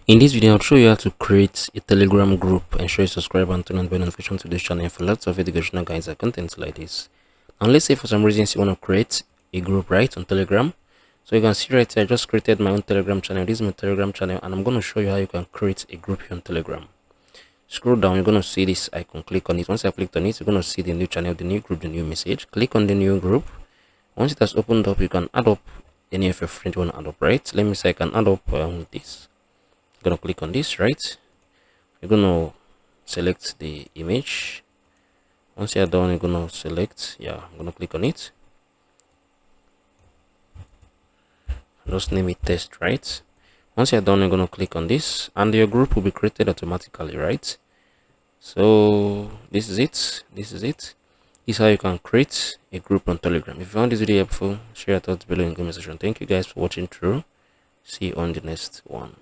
In this video, I'll show you how to create a Telegram group. Ensure you subscribe and turn on the notification to this channel for lots of educational guides and content like this. And let's say for some reasons you want to create a group right on Telegram. So you can see right here, I just created my own Telegram channel. This is my Telegram channel, and I'm going to show you how you can create a group here on Telegram. Scroll down, you're going to see this icon. Click on it. Once I clicked on it, you're going to see the new channel, the new group, the new message. Click on the new group. Once it has opened up, you can add up any of your friends you want to add up, right? Let me say I can add up this. Gonna click on this, right? You're gonna select the image. Once you're done, you're gonna select, I'm gonna click on it. Just name it test, right? Once you're done, you're gonna click on this, and your group will be created automatically, right? So this is it. This is how you can create a group on Telegram. If you found this video helpful, share your thoughts below in the comment section. Thank you guys for watching through. See you on the next one.